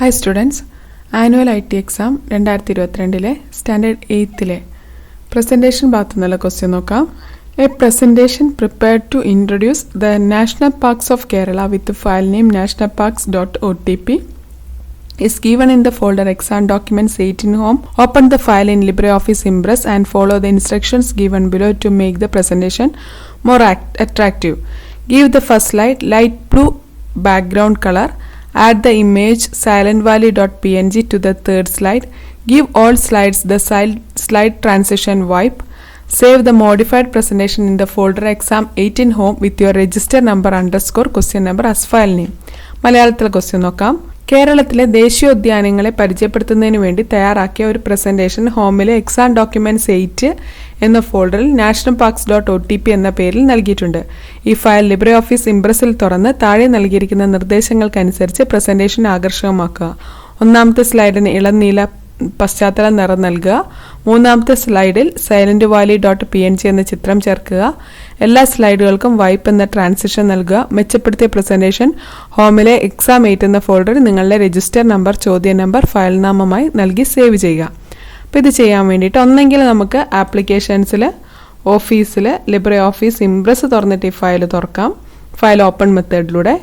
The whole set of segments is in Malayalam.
Hi students, Annual IT Exam 2022 Standard 8th Presentation ഭാഗത്തുനിന്നുള്ള question നോക്കാം. A presentation prepared to introduce the National Parks of Kerala with the file name nationalparks.otp is given in the folder Exam Documents 18 Home. Open the file in LibreOffice Impress and follow the instructions given below to make the presentation more attractive. Give the first slide light blue background color. Add the image silentValley.png to the third slide. Give all slides the slide transition wipe. Save the modified presentation in the folder Exam 18 Home with your register number _ question number as file name. മലയാളത്തിലെ ക്വസ്റ്റ്യൻ നോക്കാം. കേരളത്തിലെ ദേശീയോദ്യാനങ്ങളെ പരിചയപ്പെടുത്തുന്നതിന് വേണ്ടി തയ്യാറാക്കിയ ഒരു പ്രസന്റേഷൻ ഹോമിലെ എക്സാം ഡോക്യുമെന്റ്സ് 8 എന്ന ഫോൾഡറിൽ nationalparks.otp എന്ന പേരിൽ നൽകിയിട്ടുണ്ട്. ഈ ഫയൽ ലിബ്രെ ഓഫീസ് ഇംപ്രസിൽ തുറന്ന് താഴെ നൽകിയിരിക്കുന്ന നിർദ്ദേശങ്ങൾക്കനുസരിച്ച് പ്രസന്റേഷൻ ആകർഷകമാക്കുക. ഒന്നാമത്തെ സ്ലൈഡിന് ഇളം നീല പശ്ചാത്തല നിറം നൽകുക. മൂന്നാമത്തെ സ്ലൈഡിൽ silentValley.png എന്ന ചിത്രം ചേർക്കുക. എല്ലാ സ്ലൈഡുകൾക്കും വൈപ്പ് എന്ന ട്രാൻസിഷൻ നൽകുക. മെച്ചപ്പെടുത്തിയ പ്രസന്റേഷൻ ഹോമിലെ എക്സാം 8 എന്ന ഫോൾഡറിൽ നിങ്ങളുടെ രജിസ്റ്റർ നമ്പർ, ചോദ്യ നമ്പർ, ഫയൽ നാമമായി നൽകി സേവ് ചെയ്യുക. അപ്പോൾ ഇത് ചെയ്യാൻ വേണ്ടിയിട്ട് ഒന്നെങ്കിൽ നമുക്ക് ആപ്ലിക്കേഷൻസിൽ ഓഫീസിൽ ലിബ്രെ ഓഫീസ് ഇംപ്രസ് തുറന്നിട്ട് ഈ ഫയൽ തുറക്കാം, ഫയൽ ഓപ്പൺ മെത്തേഡിലൂടെ.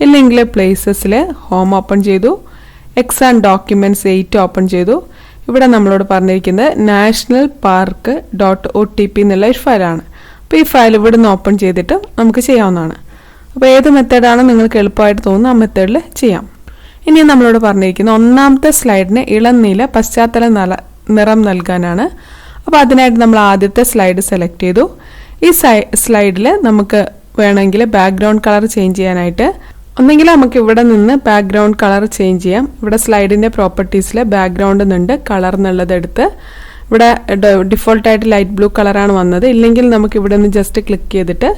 ഇല്ലെങ്കിൽ പ്ലേസസിൽ ഹോം ഓപ്പൺ ചെയ്തു, എക്സാം ഡോക്യുമെന്റ്സ് 8 ഓപ്പൺ ചെയ്തു. ഇവിടെ നമ്മളോട് പറഞ്ഞിരിക്കുന്നത് nationalpark.otp എന്നുള്ള ഒരു ഫയലാണ്. അപ്പോൾ ഈ ഫയൽ ഇവിടെ നിന്ന് ഓപ്പൺ ചെയ്തിട്ട് നമുക്ക് ചെയ്യാവുന്നതാണ്. അപ്പോൾ ഏത് മെത്തേഡാണ് നിങ്ങൾക്ക് എളുപ്പമായിട്ട് തോന്നുന്നത് ആ മെത്തേഡിൽ ചെയ്യാം. ഇനി നമ്മളോട് പറഞ്ഞിരിക്കുന്ന ഒന്നാമത്തെ സ്ലൈഡിന് ഇളം നീല പശ്ചാത്തല നിറം നൽകാനാണ്. അപ്പോൾ അതിനായിട്ട് നമ്മൾ ആദ്യത്തെ സ്ലൈഡ് സെലക്ട് ചെയ്തു. ഈ സ്ലൈഡിൽ നമുക്ക് വേണമെങ്കിൽ ബാക്ക്ഗ്രൗണ്ട് കളർ ചേഞ്ച് ചെയ്യാനായിട്ട് ഒന്നെങ്കിൽ നമുക്ക് ഇവിടെ നിന്ന് ബാക്ക്ഗ്രൗണ്ട് കളർ ചേഞ്ച് ചെയ്യാം. ഇവിടെ സ്ലൈഡിൻ്റെ പ്രോപ്പർട്ടീസിൽ ബാക്ക്ഗ്രൗണ്ട് എന്നുണ്ട്, കളർ എന്നുള്ളത് എടുത്ത് ഇവിടെ ഡിഫോൾട്ടായിട്ട് ലൈറ്റ് ബ്ലൂ കളറാണ് വന്നത്. ഇല്ലെങ്കിൽ നമുക്ക് ഇവിടെ നിന്ന് ജസ്റ്റ് ക്ലിക്ക് ചെയ്തിട്ട്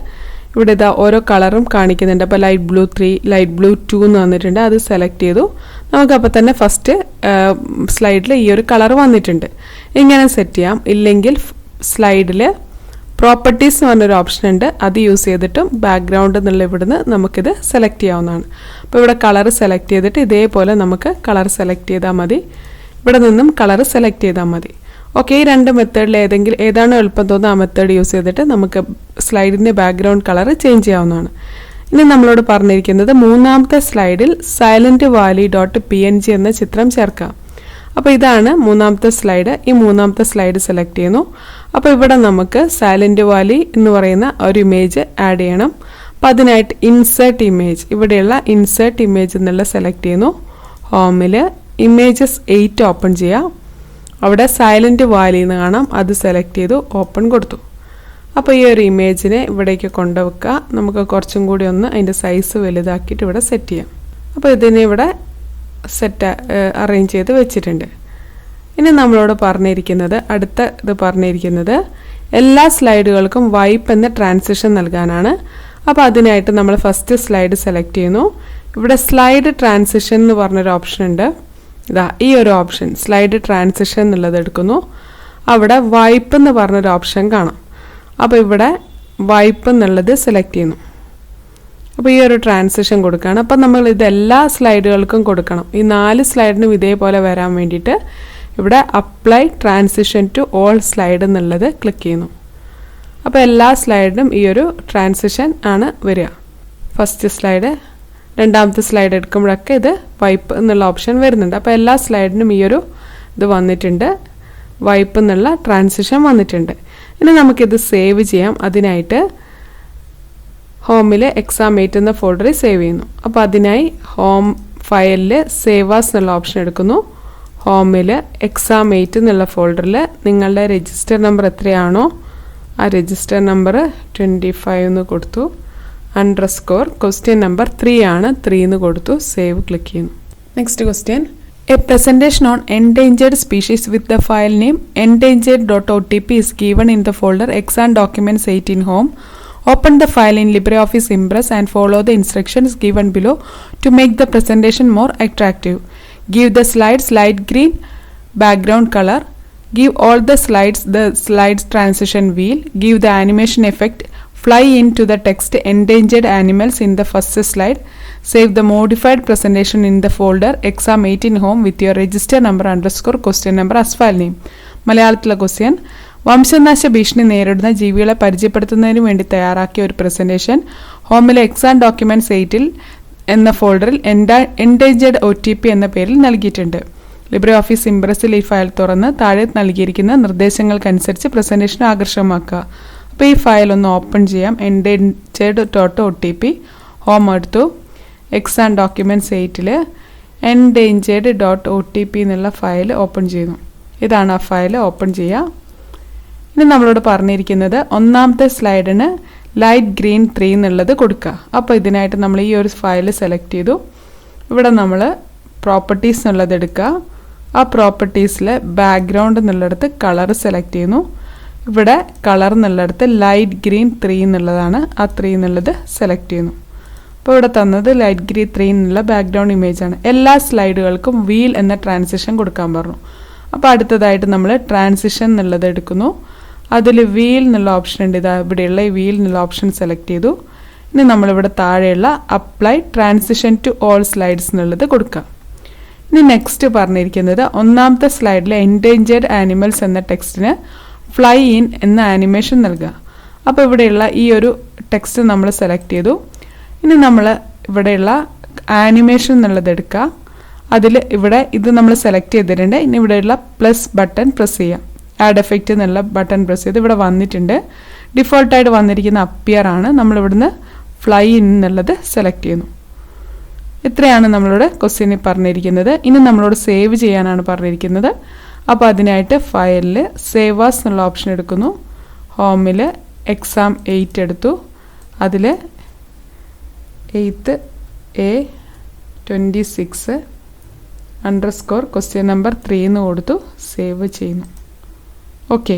ഇവിടെ ഇതാ ഓരോ കളറും കാണിക്കുന്നുണ്ട്. അപ്പോൾ ലൈറ്റ് ബ്ലൂ 3, ലൈറ്റ് ബ്ലൂ 2 എന്ന് വന്നിട്ടുണ്ട്. അത് സെലക്ട് ചെയ്തു. നമുക്കപ്പോൾ തന്നെ ഫസ്റ്റ് സ്ലൈഡിൽ ഈ ഒരു കളർ വന്നിട്ടുണ്ട്. ഇങ്ങനെ സെറ്റ് ചെയ്യാം. ഇല്ലെങ്കിൽ സ്ലൈഡിൽ പ്രോപ്പർട്ടീസ് എന്ന് പറഞ്ഞൊരു ഓപ്ഷൻ ഉണ്ട്, അത് യൂസ് ചെയ്തിട്ടും ബാക്ക്ഗ്രൗണ്ട് എന്നുള്ള ഇവിടുന്ന് നമുക്കിത് സെലക്ട് ചെയ്യാവുന്നതാണ്. അപ്പോൾ ഇവിടെ കളർ സെലക്ട് ചെയ്തിട്ട് ഇതേപോലെ നമുക്ക് കളർ സെലക്ട് ചെയ്താൽ മതി. ഇവിടെ നിന്നും കളർ സെലക്ട് ചെയ്താൽ മതി. ഓക്കെ, ഈ രണ്ട് മെത്തേഡിൽ ഏതാണോ എളുപ്പം തോന്നുന്നത് ആ മെത്തേഡ് യൂസ് ചെയ്തിട്ട് നമുക്ക് സ്ലൈഡിൻ്റെ ബാക്ക്ഗ്രൗണ്ട് കളർ ചേഞ്ച് ചെയ്യാവുന്നതാണ്. ഇനി നമ്മളോട് പറഞ്ഞിരിക്കുന്നത് മൂന്നാമത്തെ സ്ലൈഡിൽ silentValley.png എന്ന ചിത്രം ചേർക്കാം. അപ്പോൾ ഇതാണ് മൂന്നാമത്തെ സ്ലൈഡ്. ഈ മൂന്നാമത്തെ സ്ലൈഡ് സെലക്ട് ചെയ്യുന്നു. അപ്പോൾ ഇവിടെ നമുക്ക് silentValley എന്ന് പറയുന്ന ഒരു ഇമേജ് ആഡ് ചെയ്യണം. അപ്പോൾ അതിനായിട്ട് ഇൻസേർട്ട് ഇമേജ്, ഇവിടെയുള്ള ഇൻസേർട്ട് ഇമേജ് എന്നുള്ള സെലക്ട് ചെയ്യുന്നു. ഹോമിൽ ഇമേജസ് 8 ഓപ്പൺ ചെയ്യാം. അവിടെ silentValley എന്ന് കാണാം, അത് സെലക്ട് ചെയ്തു ഓപ്പൺ കൊടുത്തു. അപ്പോൾ ഈ ഒരു ഇമേജിനെ ഇവിടേക്ക് കൊണ്ടുവെക്കുക. നമുക്ക് കുറച്ചും കൂടി ഒന്ന് അതിൻ്റെ സൈസ് വലുതാക്കിയിട്ട് ഇവിടെ സെറ്റ് ചെയ്യാം. അപ്പോൾ ഇതിനെ ഇവിടെ അറേഞ്ച് ചെയ്ത് വെച്ചിട്ടുണ്ട്. ഇനി നമ്മളോട് പറഞ്ഞിരിക്കുന്നത് പറഞ്ഞിരിക്കുന്നത് എല്ലാ സ്ലൈഡുകൾക്കും വൈപ്പ് എന്ന ട്രാൻസിഷൻ നൽകാനാണ്. അപ്പോൾ അതിനായിട്ട് നമ്മൾ ഫസ്റ്റ് സ്ലൈഡ് സെലക്ട് ചെയ്യുന്നു. ഇവിടെ സ്ലൈഡ് ട്രാൻസിഷൻ എന്ന് പറഞ്ഞൊരു ഓപ്ഷൻ ഉണ്ട്. ഇതാ ഈ ഒരു ഓപ്ഷൻ സ്ലൈഡ് ട്രാൻസിഷൻ എന്നുള്ളത് എടുക്കുന്നു. അവിടെ വൈപ്പ് എന്ന് പറഞ്ഞൊരു ഓപ്ഷൻ കാണാം. അപ്പോൾ ഇവിടെ വൈപ്പ് എന്നുള്ളത് സെലക്ട് ചെയ്യുന്നു. അപ്പോൾ ഈ ഒരു ട്രാൻസിഷൻ കൊടുക്കുകയാണ്. അപ്പോൾ നമ്മൾ ഇതെല്ലാ സ്ലൈഡുകൾക്കും കൊടുക്കണം. ഈ 4 സ്ലൈഡിനും ഇതേപോലെ വരാൻ വേണ്ടിയിട്ട് ഇവിടെ apply transition to all slide എന്നുള്ളത് ക്ലിക്ക് ചെയ്യുന്നു. അപ്പോൾ എല്ലാ സ്ലൈഡിനും ഈ ഒരു ട്രാൻസിഷൻ ആണ് വരിക. ഫസ്റ്റ് സ്ലൈഡ്, രണ്ടാമത്തെ സ്ലൈഡ് എടുക്കുമ്പോഴൊക്കെ ഇത് വൈപ്പ് എന്നുള്ള ഓപ്ഷൻ വരുന്നുണ്ട്. അപ്പോൾ എല്ലാ സ്ലൈഡിനും ഈ ഒരു ഇത് വന്നിട്ടുണ്ട്, വൈപ്പ് എന്നുള്ള ട്രാൻസിഷൻ വന്നിട്ടുണ്ട്. ഇനി നമുക്കിത് സേവ് ചെയ്യാം. അതിനായിട്ട് ഹോമിൽ എക്സാം 8 എന്ന ഫോൾഡറിൽ സേവ് ചെയ്യുന്നു. അപ്പോൾ അതിനായി ഹോം ഫയലിൽ സേവ് ആസ് എന്നുള്ള ഓപ്ഷൻ എടുക്കുന്നു. ഹോമിൽ എക്സാം 8 എന്നുള്ള ഫോൾഡറിൽ നിങ്ങളുടെ രജിസ്റ്റർ നമ്പർ എത്രയാണോ ആ രജിസ്റ്റർ നമ്പർ 25 എന്ന് കൊടുത്തു. _ ക്വസ്റ്റ്യൻ നമ്പർ 3 ആണ്, 3 എന്ന് കൊടുത്തു. സേവ് ക്ലിക്ക് ചെയ്യുന്നു. Next question, a presentation on endangered species with the file name endangered.otp is given in the folder Exam Documents 18 Home. Open the file in LibreOffice Impress and follow the instructions given below to make the presentation more attractive. Give the slides light green background color. Give all the slides transition wheel. Give the animation effect fly into the text endangered animals in the first slide. Save the modified presentation in the folder exam 18 home with your register number _ question number as file name. മലയാളത്തിലെ ക്വസ്റ്റ്യൻ, വംശനാശ ഭീഷണി നേരിടുന്ന ജീവികളെ പരിചയപ്പെടുത്തുന്നതിന് വേണ്ടി തയ്യാറാക്കിയ ഒരു പ്രസന്റേഷൻ ഹോമിലെ എക്സാം ഡോക്യുമെന്റ്സ് 8 എന്ന ഫോൾഡറിൽ എൻഡേഞ്ചേർഡ് OTP എന്ന പേരിൽ നൽകിയിട്ടുണ്ട്. ലിബ്രെഓഫീസ് ഇംപ്രസിൽ ഈ ഫയൽ തുറന്ന് താഴെ നൽകിയിരിക്കുന്ന നിർദ്ദേശങ്ങൾക്കനുസരിച്ച് പ്രസന്റേഷൻ ആകർഷകമാക്കുക. അപ്പോൾ ഈ ഫയൽ ഒന്ന് ഓപ്പൺ ചെയ്യാം. endangered.otp ഹോം എടുത്തു. എക്സാം ഡോക്യുമെന്റ്സ് 8 endangered.otp എന്നുള്ള ഫയൽ ഓപ്പൺ ചെയ്യുന്നു. ഇതാണ് ആ ഫയൽ, ഓപ്പൺ ചെയ്യുക. ഇനി നമ്മളോട് പറഞ്ഞിരിക്കുന്നത് ഒന്നാമത്തെ സ്ലൈഡിന് ലൈറ്റ് ഗ്രീൻ 3 എന്നുള്ളത് കൊടുക്കുക. അപ്പോൾ ഇതിനായിട്ട് നമ്മൾ ഈ ഒരു ഫയൽ സെലക്ട് ചെയ്തു. ഇവിടെ നമ്മൾ പ്രോപ്പർട്ടീസ് എന്നുള്ളത് എടുക്കുക. ആ പ്രോപ്പർട്ടീസിൽ ബാക്ക്ഗ്രൗണ്ട് എന്നുള്ളിടത്ത് കളർ സെലക്ട് ചെയ്യുന്നു. ഇവിടെ കളർ എന്നുള്ളിടത്ത് ലൈറ്റ് ഗ്രീൻ 3 എന്നുള്ളതാണ്. ആ 3 എന്നുള്ളത് സെലക്ട് ചെയ്യുന്നു. അപ്പോൾ ഇവിടെ തന്നത് ലൈറ്റ് ഗ്രീൻ 3 എന്നുള്ള ബാക്ക്ഗ്രൗണ്ട് ഇമേജാണ്. എല്ലാ സ്ലൈഡുകൾക്കും വീൽ എന്ന ട്രാൻസിഷൻ കൊടുക്കാൻ പറഞ്ഞു. അപ്പോൾ അടുത്തതായിട്ട് നമ്മൾ ട്രാൻസിഷൻ എന്നുള്ളത് എടുക്കുന്നു. അതിൽ വീൽ എന്നുള്ള ഓപ്ഷൻ ഉണ്ട്. ഇതാ ഇവിടെയുള്ള ഈ വീൽ എന്നുള്ള ഓപ്ഷൻ സെലക്ട് ചെയ്തു. ഇനി നമ്മളിവിടെ താഴെയുള്ള apply transition to all slides എന്നുള്ളത് കൊടുക്കാം. ഇനി നെക്സ്റ്റ് പറഞ്ഞിരിക്കുന്നത് ഒന്നാമത്തെ സ്ലൈഡിലെ എൻഡേഞ്ചേർഡ് ആനിമൽസ് എന്ന ടെക്സ്റ്റിന് ഫ്ലൈ ഇൻ എന്ന ആനിമേഷൻ നൽകുക. അപ്പോൾ ഇവിടെയുള്ള ഈ ഒരു ടെക്സ്റ്റ് നമ്മൾ സെലക്ട് ചെയ്തു. ഇനി നമ്മൾ ഇവിടെയുള്ള ആനിമേഷൻ എന്നുള്ളത് എടുക്കുക. അതിൽ ഇവിടെ ഇത് നമ്മൾ സെലക്ട് ചെയ്തിട്ടുണ്ട്. ഇനി ഇവിടെയുള്ള പ്ലസ് ബട്ടൺ പ്രസ് ചെയ്യാം. ആഡ് എഫക്റ്റ് എന്നുള്ള ബട്ടൺ പ്രസ് ചെയ്ത് ഇവിടെ വന്നിട്ടുണ്ട്. ഡിഫോൾട്ടായിട്ട് വന്നിരിക്കുന്ന അപ്പിയർ ആണ്. നമ്മളിവിടുന്ന് ഫ്ലൈ ഇൻ എന്നുള്ളത് സെലക്ട് ചെയ്യുന്നു. ഇത്രയാണ് നമ്മളോട് ക്വസ്റ്റ്യനിൽ പറഞ്ഞിരിക്കുന്നത്. ഇനി നമ്മളോട് സേവ് ചെയ്യാനാണ് പറഞ്ഞിരിക്കുന്നത്. അപ്പോൾ അതിനായിട്ട് ഫയലിൽ സേവ് ആസ് എന്നുള്ള ഓപ്ഷൻ എടുക്കുന്നു. ഹോമിൽ എക്സാം 8 എടുത്തു. അതിൽ 8 A26 _ question number 3 എന്ന് കൊടുത്തു സേവ് ചെയ്യുന്നു. ഓക്കെ.